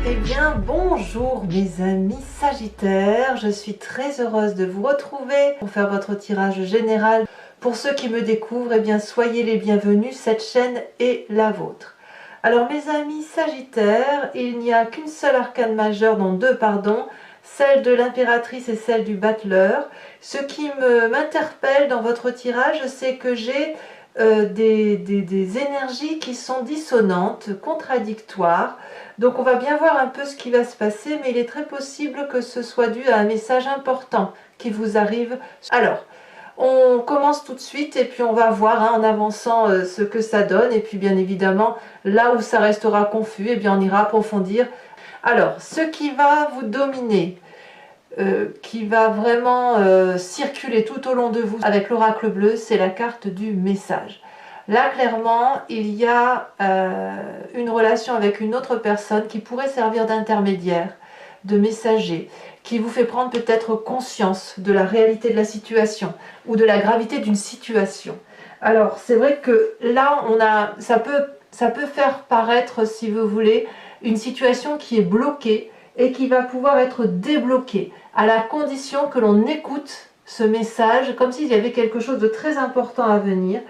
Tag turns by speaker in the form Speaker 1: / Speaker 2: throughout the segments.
Speaker 1: Eh bien, bonjour mes amis Sagittaires, je suis très heureuse de vous retrouver pour faire votre tirage général. Pour ceux qui me découvrent, eh bien, soyez les bienvenus, cette chaîne est la vôtre. Alors mes amis Sagittaires, il n'y a qu'une seule arcane majeure, non deux pardon, celle de l'impératrice et celle du battleur. Ce qui m'interpelle dans votre tirage, c'est que j'ai des énergies qui sont dissonantes, contradictoires. Donc on va bien voir un peu ce qui va se passer, mais il est très possible que ce soit dû à un message important qui vous arrive. Alors, on commence tout de suite et puis on va voir en avançant ce que ça donne. Et puis bien évidemment, là où ça restera confus, eh bien on ira approfondir. Alors, ce qui va vous dominer, qui va vraiment circuler tout au long de vous avec l'oracle bleu, c'est la carte du message. Là, clairement, il y a une relation avec une autre personne qui pourrait servir d'intermédiaire, de messager, qui vous fait prendre peut-être conscience de la réalité de la situation ou de la gravité d'une situation. Alors, c'est vrai que là, ça peut faire paraître, si vous voulez, une situation qui est bloquée et qui va pouvoir être débloquée à la condition que l'on écoute ce message comme s'il y avait quelque chose de très important à venir.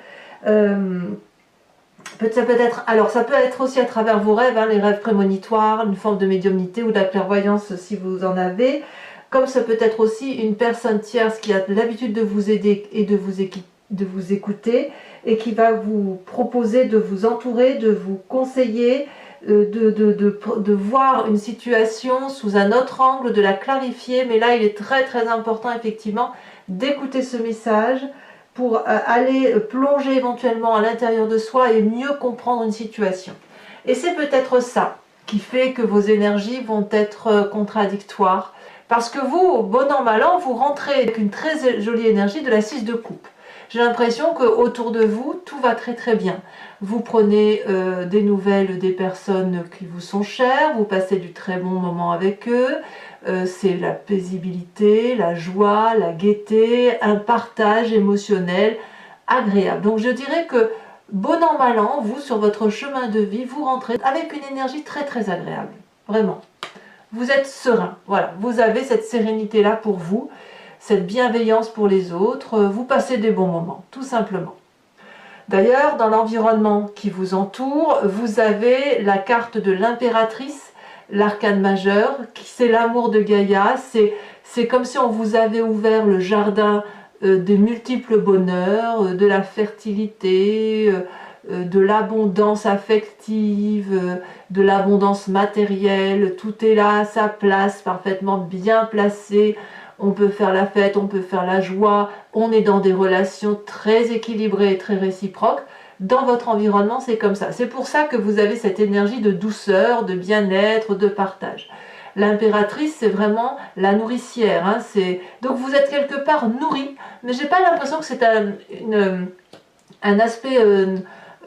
Speaker 1: Ça peut être aussi à travers vos rêves, les rêves prémonitoires, une forme de médiumnité ou de la clairvoyance si vous en avez, comme ça peut être aussi une personne tierce qui a l'habitude de vous aider et de vous écouter et qui va vous proposer de vous entourer, de vous conseiller, de voir une situation sous un autre angle, de la clarifier. Mais là il est très très important effectivement d'écouter ce message pour aller plonger éventuellement à l'intérieur de soi et mieux comprendre une situation. Et c'est peut-être ça qui fait que vos énergies vont être contradictoires, parce que vous, bon an mal an, vous rentrez avec une très jolie énergie de la 6 de coupe. J'ai l'impression qu'autour de vous, tout va très très bien. Vous prenez des nouvelles des personnes qui vous sont chères, vous passez du très bon moment avec eux, c'est la paisibilité, la joie, la gaieté, un partage émotionnel agréable. Donc je dirais que bon an mal an, vous sur votre chemin de vie, vous rentrez avec une énergie très très agréable, vraiment. Vous êtes serein, voilà, vous avez cette sérénité là pour vous, cette bienveillance pour les autres, vous passez des bons moments, tout simplement. D'ailleurs, dans l'environnement qui vous entoure, vous avez la carte de l'impératrice, l'arcane majeur, c'est l'amour de Gaïa, c'est comme si on vous avait ouvert le jardin des multiples bonheurs, de la fertilité, de l'abondance affective, de l'abondance matérielle, tout est là à sa place, parfaitement bien placé. On peut faire la fête, on peut faire la joie, on est dans des relations très équilibrées et très réciproques. Dans votre environnement, c'est comme ça. C'est pour ça que vous avez cette énergie de douceur, de bien-être, de partage. L'impératrice, c'est vraiment la nourricière. Donc vous êtes quelque part nourri, mais j'ai pas l'impression que c'est un aspect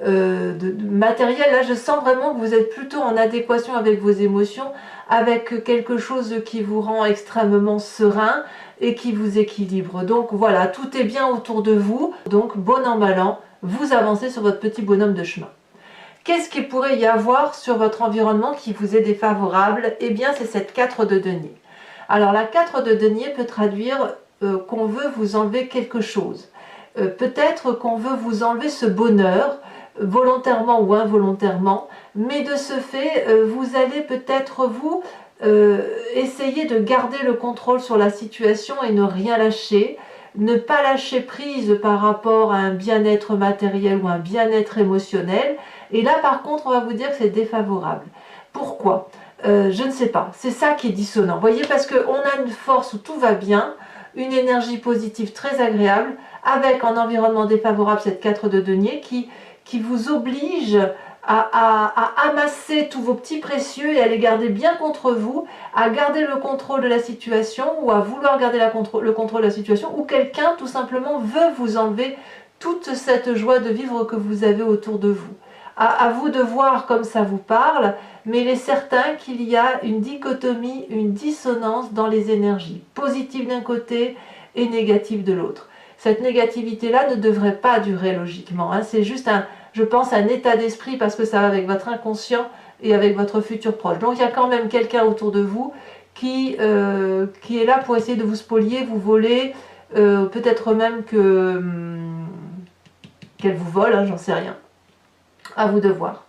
Speaker 1: matériel. Là, je sens vraiment que vous êtes plutôt en adéquation avec vos émotions, avec quelque chose qui vous rend extrêmement serein et qui vous équilibre. Donc voilà, tout est bien autour de vous. Donc bon an mal an, vous avancez sur votre petit bonhomme de chemin. Qu'est-ce qu'il pourrait y avoir sur votre environnement qui vous est défavorable? Eh bien, c'est cette 4 de denier. Alors la 4 de denier peut traduire qu'on veut vous enlever quelque chose. Peut-être qu'on veut vous enlever ce bonheur, volontairement ou involontairement, mais de ce fait, vous allez peut-être vous essayer de garder le contrôle sur la situation et ne rien lâcher, ne pas lâcher prise par rapport à un bien-être matériel ou un bien-être émotionnel. Et là par contre, on va vous dire que c'est défavorable. Pourquoi? Je ne sais pas, c'est ça qui est dissonant. Vous voyez, parce qu'on a une force où tout va bien, une énergie positive très agréable, avec en environnement défavorable cette 4 de denier qui vous oblige à amasser tous vos petits précieux et à les garder bien contre vous, à garder le contrôle de la situation ou à vouloir garder le contrôle de la situation, ou quelqu'un tout simplement veut vous enlever toute cette joie de vivre que vous avez autour de vous. À vous de voir comme ça vous parle, mais il est certain qu'il y a une dichotomie, une dissonance dans les énergies, positive d'un côté et négative de l'autre. Cette négativité-là ne devrait pas durer logiquement, c'est juste je pense, un état d'esprit, parce que ça va avec votre inconscient et avec votre futur proche. Donc il y a quand même quelqu'un autour de vous qui est là pour essayer de vous spolier, vous voler, peut-être même qu'elle vous vole, hein, j'en sais rien. À vous de voir.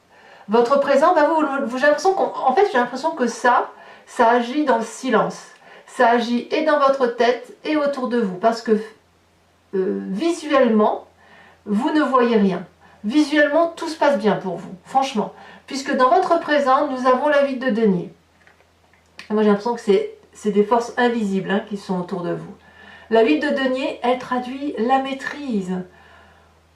Speaker 1: Votre présent, bah j'ai l'impression que ça agit dans le silence. Ça agit et dans votre tête et autour de vous. Parce que visuellement, vous ne voyez rien. Visuellement, tout se passe bien pour vous, franchement. Puisque dans votre présent, nous avons la vie de denier. Et moi, j'ai l'impression que c'est des forces invisibles, hein, qui sont autour de vous. La vie de denier, elle traduit la maîtrise.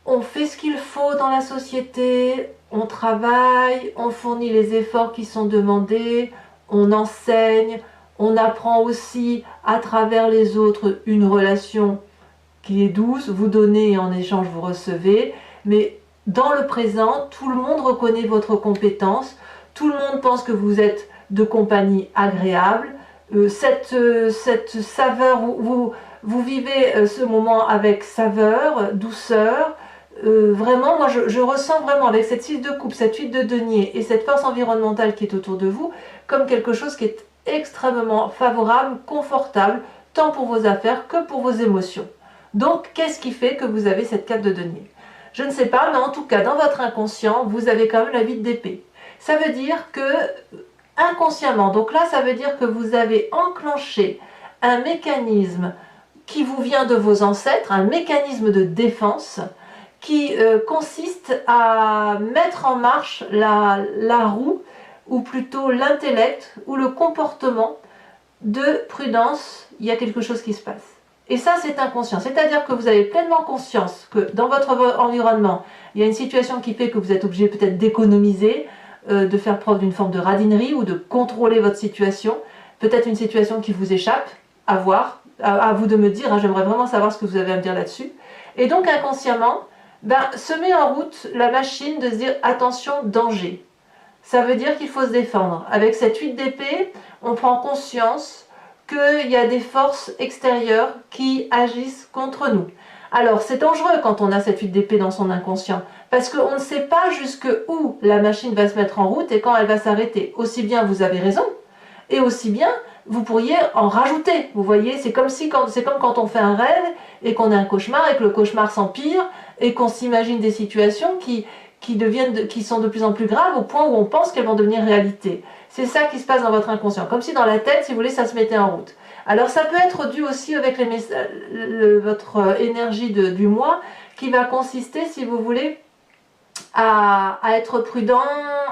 Speaker 1: On fait ce qu'il faut dans la société, on travaille, on fournit les efforts qui sont demandés, on enseigne, on apprend aussi à travers les autres une relation qui est douce, vous donnez et en échange vous recevez, mais dans le présent, tout le monde reconnaît votre compétence, tout le monde pense que vous êtes de compagnie agréable, cette saveur, vous vivez ce moment avec saveur, douceur. Vraiment, moi je ressens vraiment avec cette 6 de coupe, cette 8 de denier et cette force environnementale qui est autour de vous, comme quelque chose qui est extrêmement favorable, confortable, tant pour vos affaires que pour vos émotions. Donc, qu'est-ce qui fait que vous avez cette 4 de denier? Je ne sais pas, mais en tout cas, dans votre inconscient, vous avez quand même la 8 d'épée. Ça veut dire que, inconsciemment, donc là, ça veut dire que vous avez enclenché un mécanisme qui vous vient de vos ancêtres, un mécanisme de défense, qui consiste à mettre en marche la roue, ou plutôt l'intellect, ou le comportement de prudence, il y a quelque chose qui se passe. Et ça, c'est inconscient. C'est-à-dire que vous avez pleinement conscience que dans votre environnement, il y a une situation qui fait que vous êtes obligé peut-être d'économiser, de faire preuve d'une forme de radinerie ou de contrôler votre situation. Peut-être une situation qui vous échappe, à voir, à vous de me dire, hein, j'aimerais vraiment savoir ce que vous avez à me dire là-dessus. Et donc inconsciemment, se met en route la machine de se dire attention, danger. Ça veut dire qu'il faut se défendre. Avec cette 8 d'épée, on prend conscience qu'il y a des forces extérieures qui agissent contre nous. Alors c'est dangereux quand on a cette 8 d'épée dans son inconscient, parce qu'on ne sait pas jusqu'où la machine va se mettre en route et quand elle va s'arrêter. Aussi bien vous avez raison, et aussi bien vous pourriez en rajouter. Vous voyez, c'est comme quand on fait un rêve et qu'on a un cauchemar et que le cauchemar s'empire et qu'on s'imagine des situations qui sont de plus en plus graves au point où on pense qu'elles vont devenir réalité. C'est ça qui se passe dans votre inconscient. Comme si dans la tête, si vous voulez, ça se mettait en route. Alors ça peut être dû aussi avec votre énergie du moi qui va consister, si vous voulez, à être prudent,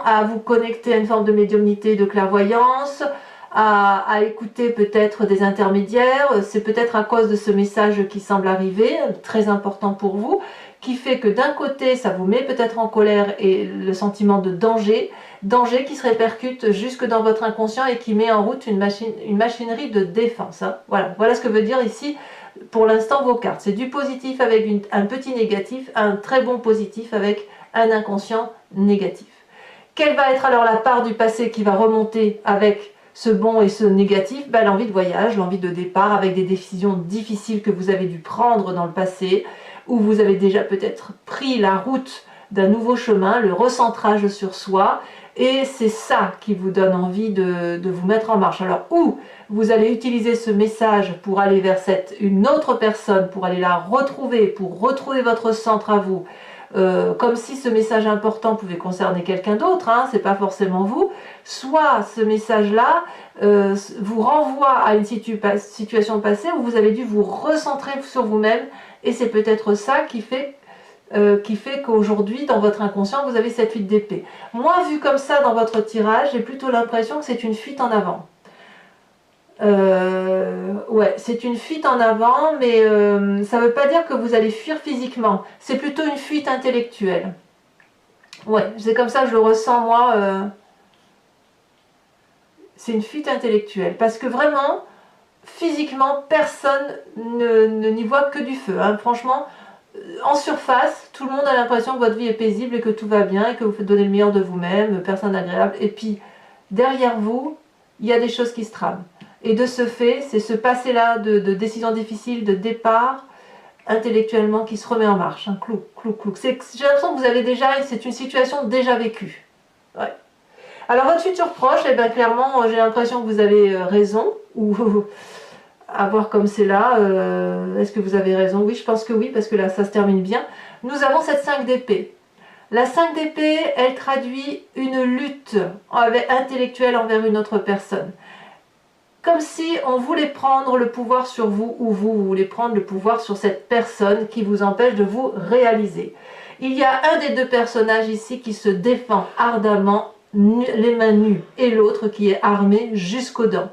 Speaker 1: à vous connecter à une forme de médiumnité, de clairvoyance, à écouter peut-être des intermédiaires. C'est peut-être à cause de ce message qui semble arriver, très important pour vous, qui fait que d'un côté ça vous met peut-être en colère et le sentiment de danger qui se répercute jusque dans votre inconscient et qui met en route une machinerie de défense, hein. Voilà ce que veut dire ici pour l'instant vos cartes. C'est du positif avec un petit négatif, un très bon positif avec un inconscient négatif. Quelle va être alors la part du passé qui va remonter avec ce bon et ce négatif? L'envie de voyage, l'envie de départ avec des décisions difficiles que vous avez dû prendre dans le passé, où vous avez déjà peut-être pris la route d'un nouveau chemin, le recentrage sur soi, et c'est ça qui vous donne envie de vous mettre en marche. Alors, où vous allez utiliser ce message pour aller vers une autre personne, pour aller la retrouver, pour retrouver votre centre à vous, comme si ce message important pouvait concerner quelqu'un d'autre, hein, c'est pas forcément vous, soit ce message-là vous renvoie à une situation passée où vous avez dû vous recentrer sur vous-même, et c'est peut-être ça qui fait qu'aujourd'hui, dans votre inconscient, vous avez cette 8 d'épée. Moi, vu comme ça dans votre tirage, j'ai plutôt l'impression que c'est une fuite en avant. Ouais, c'est une fuite en avant, mais ça ne veut pas dire que vous allez fuir physiquement. C'est plutôt une fuite intellectuelle. Ouais, c'est comme ça que je le ressens, moi. C'est une fuite intellectuelle. Parce que vraiment, physiquement, personne n'y voit que du feu, hein. Franchement, en surface, tout le monde a l'impression que votre vie est paisible et que tout va bien et que vous faites donner le meilleur de vous-même, personne agréable. Et puis, derrière vous, il y a des choses qui se trament. Et de ce fait, c'est ce passé-là de décisions difficiles, de départ, intellectuellement, qui se remet en marche. Clou, clou, clou. J'ai l'impression que vous avez déjà, c'est une situation déjà vécue. Ouais. Alors votre futur proche, eh bien, clairement, j'ai l'impression que vous avez raison, ou à voir comme c'est là, est-ce que vous avez raison? Oui, je pense que oui, parce que là, ça se termine bien. Nous avons cette 5 d'épée. La 5 d'épée, elle traduit une lutte intellectuelle envers une autre personne. Comme si on voulait prendre le pouvoir sur vous, ou vous voulez prendre le pouvoir sur cette personne qui vous empêche de vous réaliser. Il y a un des deux personnages ici qui se défend ardemment, les mains nues, et l'autre qui est armé jusqu'aux dents.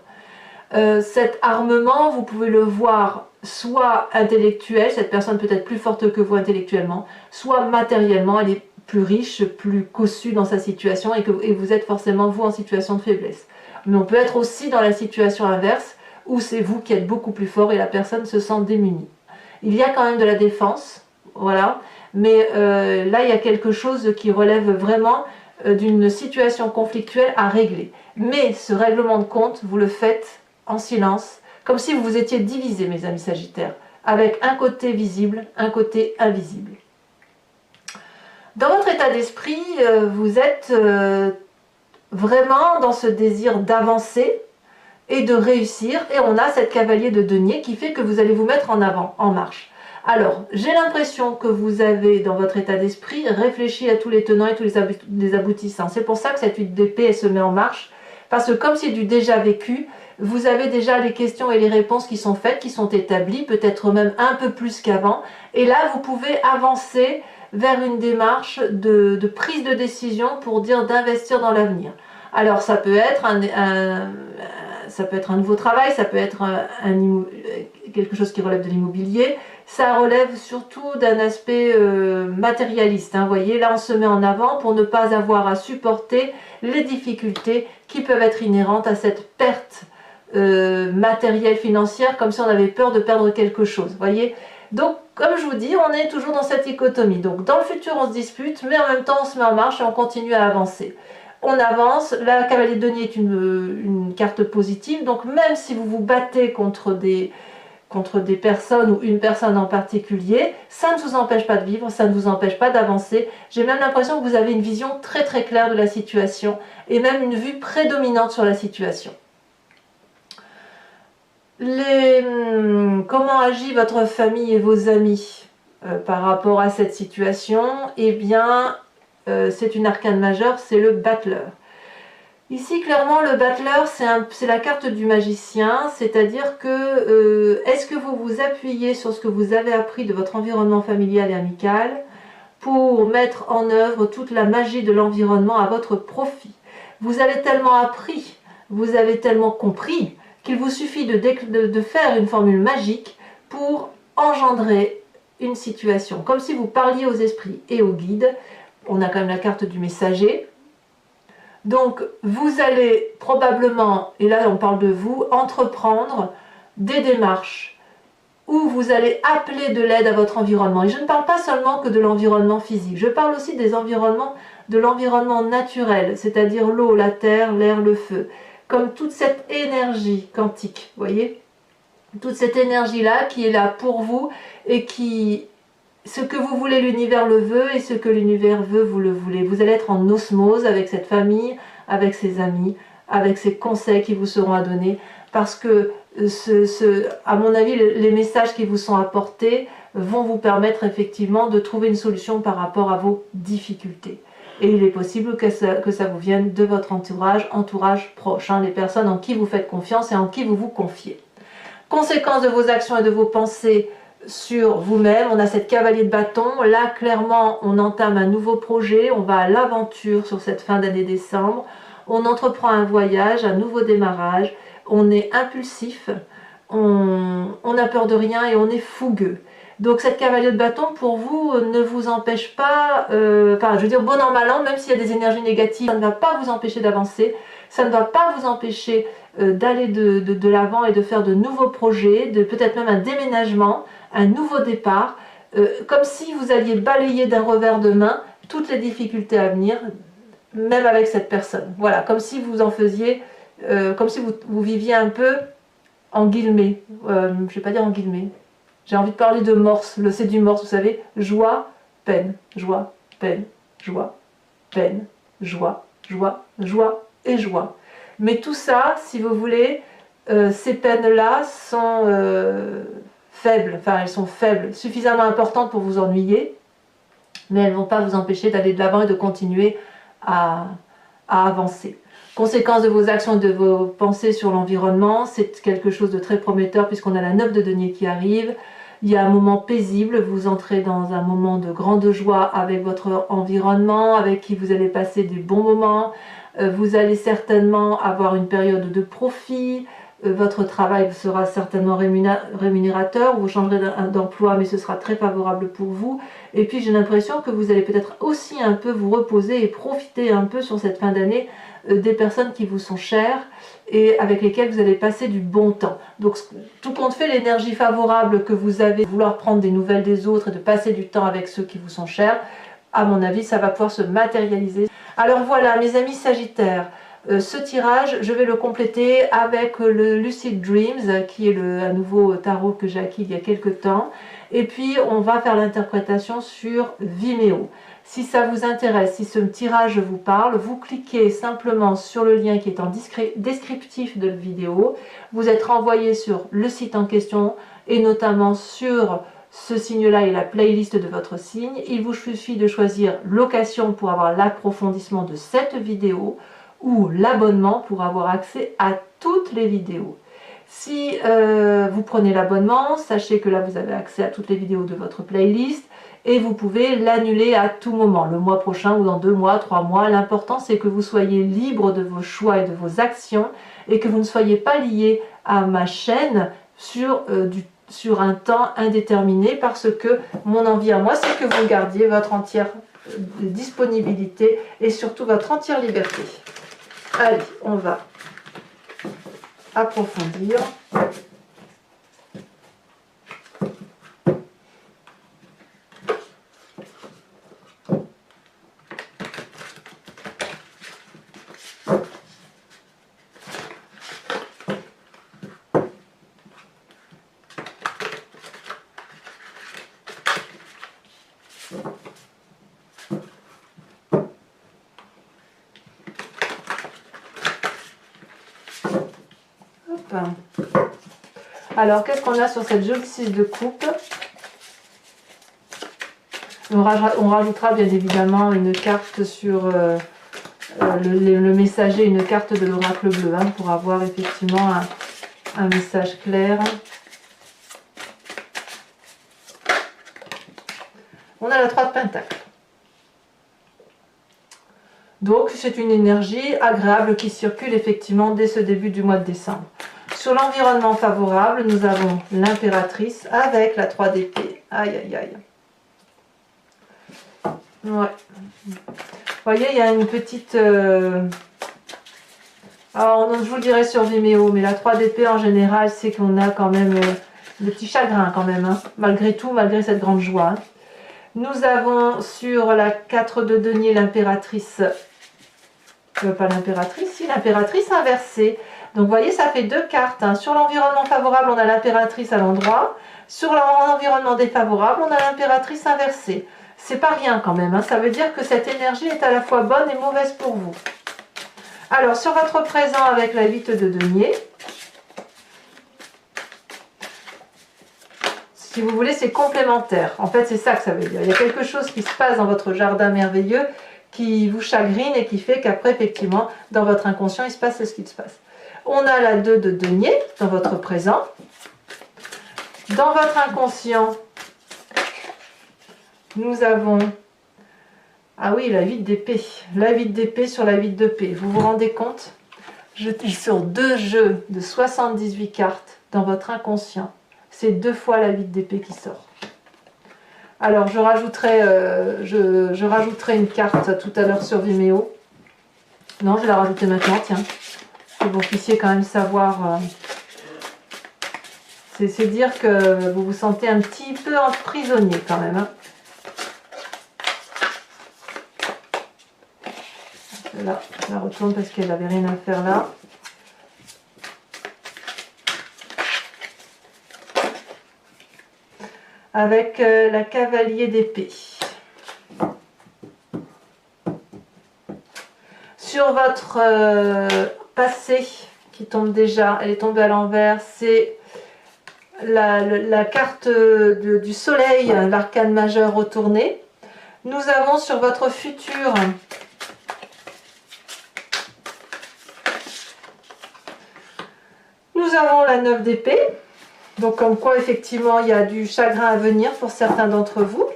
Speaker 1: Cet armement, vous pouvez le voir soit intellectuel, cette personne peut être plus forte que vous intellectuellement, soit matériellement, elle est plus riche, plus cossue dans sa situation et vous êtes forcément vous en situation de faiblesse. Mais on peut être aussi dans la situation inverse, où c'est vous qui êtes beaucoup plus fort et la personne se sent démunie. Il y a quand même de la défense, voilà, mais là il y a quelque chose qui relève vraiment d'une situation conflictuelle à régler. Mais ce règlement de compte, vous le faites en silence, comme si vous vous étiez divisés, mes amis Sagittaires, avec un côté visible, un côté invisible. Dans votre état d'esprit, vous êtes vraiment dans ce désir d'avancer et de réussir, et on a cette cavalier de denier qui fait que vous allez vous mettre en avant, en marche. Alors, j'ai l'impression que vous avez, dans votre état d'esprit, réfléchi à tous les tenants et tous les aboutissants. C'est pour ça que cette 8 d'épée, elle se met en marche, parce que comme c'est du déjà vécu, vous avez déjà les questions et les réponses qui sont faites, qui sont établies, peut-être même un peu plus qu'avant, et là, vous pouvez avancer vers une démarche de prise de décision pour dire d'investir dans l'avenir. Alors, ça peut être un nouveau travail, ça peut être quelque chose qui relève de l'immobilier, ça relève surtout d'un aspect matérialiste. Vous voyez, là on se met en avant pour ne pas avoir à supporter les difficultés qui peuvent être inhérentes à cette perte matérielle financière, comme si on avait peur de perdre quelque chose. Vous voyez, donc comme je vous dis, on est toujours dans cette dichotomie. Donc dans le futur on se dispute, mais en même temps on se met en marche et on continue à avancer. On avance, la cavalier de denier est une carte positive, donc même si vous vous battez contre des personnes ou une personne en particulier, ça ne vous empêche pas de vivre, ça ne vous empêche pas d'avancer. J'ai même l'impression que vous avez une vision très très claire de la situation et même une vue prédominante sur la situation. Comment agit votre famille et vos amis par rapport à cette situation? Eh bien, c'est une arcane majeure, c'est le battleur. Ici, clairement, le battleur, c'est la carte du magicien, c'est-à-dire que est-ce que vous vous appuyez sur ce que vous avez appris de votre environnement familial et amical pour mettre en œuvre toute la magie de l'environnement à votre profit? Vous avez tellement appris, vous avez tellement compris qu'il vous suffit de faire une formule magique pour engendrer une situation, comme si vous parliez aux esprits et aux guides. On a quand même la carte du messager. Donc, vous allez probablement, et là on parle de vous, entreprendre des démarches où vous allez appeler de l'aide à votre environnement. Et je ne parle pas seulement que de l'environnement physique, je parle aussi de l'environnement naturel, c'est-à-dire l'eau, la terre, l'air, le feu. Comme toute cette énergie quantique, vous voyez? Toute cette énergie-là qui est là pour vous et qui... Ce que vous voulez, l'univers le veut, et ce que l'univers veut, vous le voulez. Vous allez être en osmose avec cette famille, avec ses amis, avec ces conseils qui vous seront à donner, parce que, à mon avis, les messages qui vous sont apportés vont vous permettre effectivement de trouver une solution par rapport à vos difficultés. Et il est possible que ça vous vienne de votre entourage proche, les personnes en qui vous faites confiance et en qui vous vous confiez. Conséquence de vos actions et de vos pensées sur vous-même, on a cette cavalier de bâton. Là, clairement, on entame un nouveau projet, on va à l'aventure sur cette fin d'année décembre, on entreprend un voyage, un nouveau démarrage, on est impulsif, on n'a peur de rien et on est fougueux. Donc cette cavalier de bâton, pour vous, ne vous empêche pas, je veux dire, bon an, mal an, même s'il y a des énergies négatives, ça ne va pas vous empêcher d'avancer, ça ne va pas vous empêcher d'aller de l'avant et de faire de nouveaux projets, peut-être même un déménagement, un nouveau départ, comme si vous alliez balayer d'un revers de main toutes les difficultés à venir, même avec cette personne. Voilà, comme si vous en faisiez, comme si vous viviez un peu en guillemets, je ne vais pas dire en guillemets, j'ai envie de parler de morse, c'est du morse, vous savez, joie, peine, joie, peine, joie, peine, joie, joie, joie, et joie. Mais tout ça, si vous voulez, ces peines-là sont faibles, enfin elles sont faibles, suffisamment importantes pour vous ennuyer, mais elles ne vont pas vous empêcher d'aller de l'avant et de continuer à avancer. Conséquence de vos actions et de vos pensées sur l'environnement, c'est quelque chose de très prometteur puisqu'on a la 9 de denier qui arrive. Il y a un moment paisible, vous entrez dans un moment de grande joie avec votre environnement, avec qui vous allez passer des bons moments. Vous allez certainement avoir une période de profit. Votre travail sera certainement rémunérateur, vous changerez d'emploi, mais ce sera très favorable pour vous. Et puis j'ai l'impression que vous allez peut-être aussi un peu vous reposer et profiter un peu sur cette fin d'année des personnes qui vous sont chères et avec lesquelles vous allez passer du bon temps. Donc tout compte fait, l'énergie favorable que vous avez, vouloir prendre des nouvelles des autres et de passer du temps avec ceux qui vous sont chers, à mon avis, ça va pouvoir se matérialiser. Alors voilà, mes amis Sagittaires, ce tirage, je vais le compléter avec le Lucid Dreams, qui est un nouveau tarot que j'ai acquis il y a quelques temps. Et puis, on va faire l'interprétation sur Vimeo. Si ça vous intéresse, si ce tirage vous parle, vous cliquez simplement sur le lien qui est en descriptif de la vidéo. Vous êtes renvoyé sur le site en question et notamment sur ce signe-là et la playlist de votre signe. Il vous suffit de choisir location pour avoir l'approfondissement de cette vidéo ou l'abonnement pour avoir accès à toutes les vidéos. Si vous prenez l'abonnement, sachez que là vous avez accès à toutes les vidéos de votre playlist et vous pouvez l'annuler à tout moment, le mois prochain ou dans 2 mois, 3 mois. L'important c'est que vous soyez libre de vos choix et de vos actions et que vous ne soyez pas lié à ma chaîne sur un temps indéterminé, parce que mon envie à moi c'est que vous gardiez votre entière disponibilité et surtout votre entière liberté. Allez, on va approfondir. Alors, qu'est-ce qu'on a sur cette jolie 6 de coupe? On rajoutera bien évidemment une carte sur le messager, une carte de l'oracle bleu, hein, pour avoir effectivement un message clair. On a la 3 de Pentacle. Donc, c'est une énergie agréable qui circule effectivement dès ce début du mois de décembre. Sur l'environnement favorable, nous avons l'impératrice avec la 3 d'épée. Aïe, aïe, aïe. Ouais. Vous voyez, il y a une petite... Alors, je vous le dirai sur Vimeo, mais la 3 d'épée en général, c'est qu'on a quand même des petits chagrins quand même, hein, malgré tout, malgré cette grande joie. Hein. Nous avons sur la 4 de denier l'impératrice... pas l'impératrice, si, l'impératrice inversée. Donc vous voyez, ça fait 2 cartes. Hein. Sur l'environnement favorable, on a l'impératrice à l'endroit. Sur l'environnement défavorable, on a l'impératrice inversée. C'est pas rien quand même. Hein. Ça veut dire que cette énergie est à la fois bonne et mauvaise pour vous. Alors, sur votre présent avec la 8 de denier, si vous voulez, c'est complémentaire. En fait, c'est ça que ça veut dire. Il y a quelque chose qui se passe dans votre jardin merveilleux qui vous chagrine et qui fait qu'après, effectivement, dans votre inconscient, il se passe ce qui se passe. On a la 2 de denier dans votre présent. Dans votre inconscient, nous avons... Ah oui, la 8 d'épée. La 8 d'épée sur la 8 de paix. Vous vous rendez compte? Je suis sur 2 jeux de 78 cartes dans votre inconscient. C'est 2 fois la 8 d'épée qui sort. Alors, je rajouterai une carte tout à l'heure sur Vimeo. Non, je vais la rajouter maintenant, tiens. Que vous puissiez quand même savoir. C'est dire que vous vous sentez un petit peu emprisonné quand même. Hein. Là, je la retourne parce qu'elle n'avait rien à faire là. Avec la cavalier d'épée. Sur votre passé qui tombe déjà, elle est tombée à l'envers, c'est la carte du soleil, l'arcane majeur retourné. Nous avons sur votre futur nous avons la 9 d'épée. Donc comme quoi effectivement il y a du chagrin à venir pour certains d'entre vous.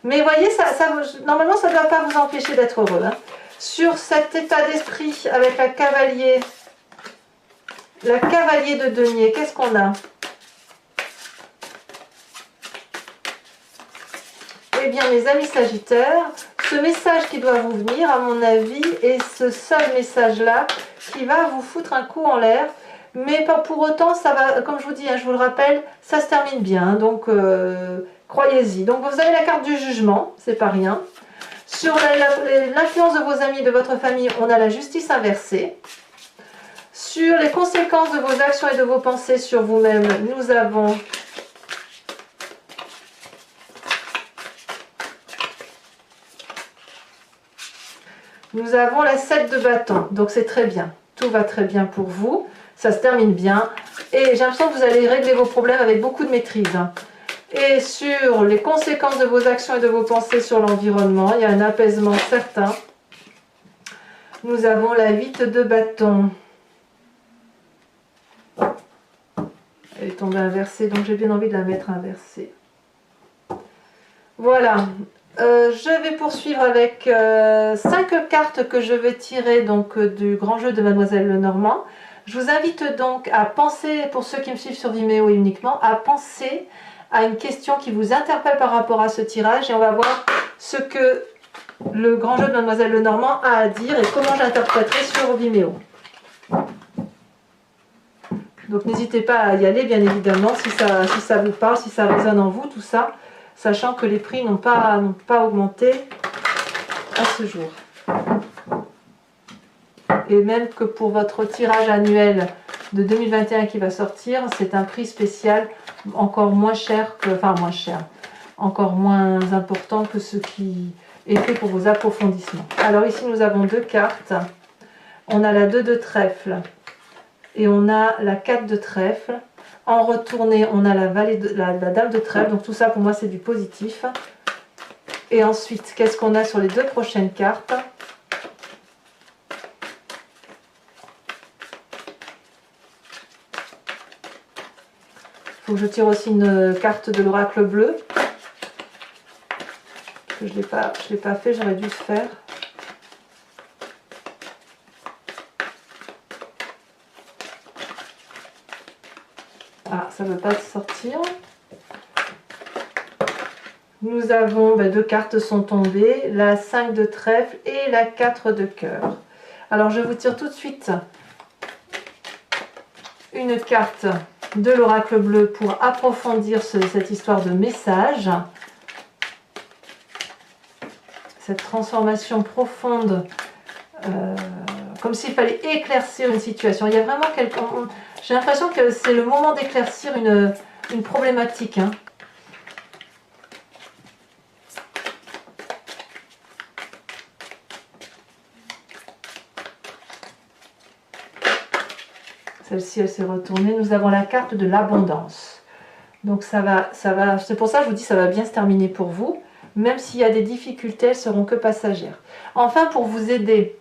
Speaker 1: Mais voyez, normalement ça ne doit pas vous empêcher d'être heureux. Hein. Sur cet état d'esprit avec la cavalier de denier, qu'est-ce qu'on a? Eh bien mes amis sagittaires, ce message qui doit vous venir à mon avis est ce seul message là qui va vous foutre un coup en l'air. Mais pas pour autant, ça va, comme je vous dis, hein, je vous le rappelle, ça se termine bien, donc croyez-y. Donc vous avez la carte du jugement, c'est pas rien. Sur l'influence de vos amis, de votre famille, on a la justice inversée. Sur les conséquences de vos actions et de vos pensées sur vous-même, nous avons la 7 de bâton, donc c'est très bien. Tout va très bien pour vous. Ça se termine bien et j'ai l'impression que vous allez régler vos problèmes avec beaucoup de maîtrise. Et sur les conséquences de vos actions et de vos pensées sur l'environnement, il y a un apaisement certain. Nous avons la 8 de bâton. Elle est tombée inversée, donc j'ai bien envie de la mettre inversée. Voilà. Je vais poursuivre avec 5 cartes que je vais tirer donc, du grand jeu de Mademoiselle Lenormand. Je vous invite donc à penser, pour ceux qui me suivent sur Vimeo uniquement, à penser à une question qui vous interpelle par rapport à ce tirage et on va voir ce que le grand jeu de Mademoiselle Lenormand a à dire et comment j'interpréterai sur Vimeo. Donc n'hésitez pas à y aller bien évidemment si ça vous parle, si ça résonne en vous, tout ça, sachant que les prix n'ont pas augmenté à ce jour. Et même que pour votre tirage annuel de 2021 qui va sortir, c'est un prix spécial encore moins cher encore moins important que ce qui est fait pour vos approfondissements. Alors ici nous avons 2 cartes. On a la 2 de trèfle et on a la 4 de trèfle. En retourné, on a la dame de trèfle. Donc tout ça pour moi c'est du positif. Et ensuite, qu'est-ce qu'on a sur les 2 prochaines cartes? Faut que je tire aussi une carte de l'oracle bleu. Je ne l'ai pas fait, j'aurais dû le faire. Ah, ça ne veut pas sortir. Nous avons, 2 cartes sont tombées, la 5 de trèfle et la 4 de cœur. Alors je vous tire tout de suite une carte de l'oracle bleu pour approfondir cette histoire de message. Cette transformation profonde, comme s'il fallait éclaircir une situation. Il y a vraiment j'ai l'impression que c'est le moment d'éclaircir une problématique. Hein. Celle-ci, elle s'est retournée. Nous avons la carte de l'abondance. Donc ça va, c'est pour ça que je vous dis ça va bien se terminer pour vous. Même s'il y a des difficultés, elles ne seront que passagères. Enfin, pour vous aider,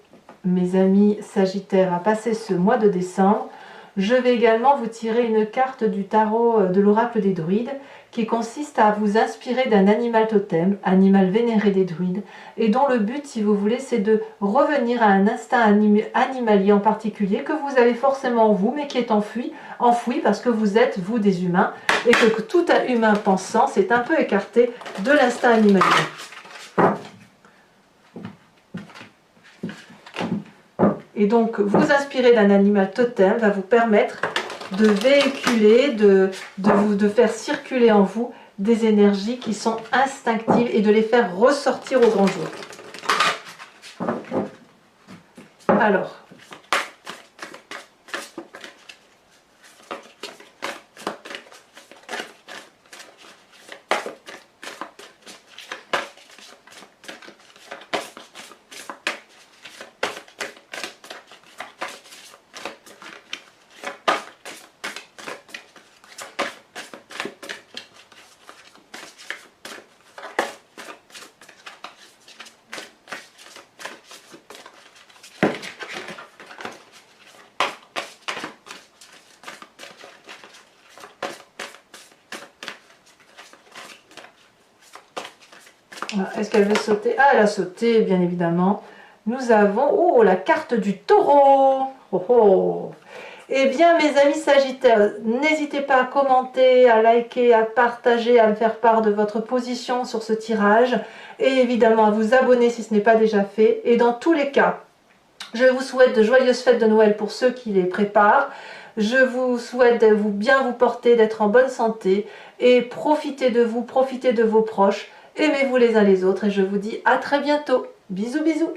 Speaker 1: mes amis sagittaires, à passer ce mois de décembre, je vais également vous tirer une carte du tarot de l'oracle des druides qui consiste à vous inspirer d'un animal totem, animal vénéré des druides, et dont le but, si vous voulez, c'est de revenir à un instinct animalier en particulier que vous avez forcément en vous, mais qui est enfoui parce que vous êtes, vous, des humains, et que tout humain pensant s'est un peu écarté de l'instinct animalier. Et donc, vous inspirer d'un animal totem va vous permettre de véhiculer, de faire circuler en vous des énergies qui sont instinctives et de les faire ressortir au grand jour. Alors, Est-ce qu'elle veut sauter? Ah, elle a sauté, bien évidemment. Nous avons, oh, la carte du taureau. Oh, oh. Eh bien, mes amis Sagittaires, n'hésitez pas à commenter, à liker, à partager, à me faire part de votre position sur ce tirage. Et évidemment, à vous abonner si ce n'est pas déjà fait. Et dans tous les cas, je vous souhaite de joyeuses fêtes de Noël pour ceux qui les préparent. Je vous souhaite de bien vous porter, d'être en bonne santé. Et profitez de vous, profitez de vos proches. Aimez-vous les uns les autres. Et je vous dis à très bientôt. Bisous, bisous.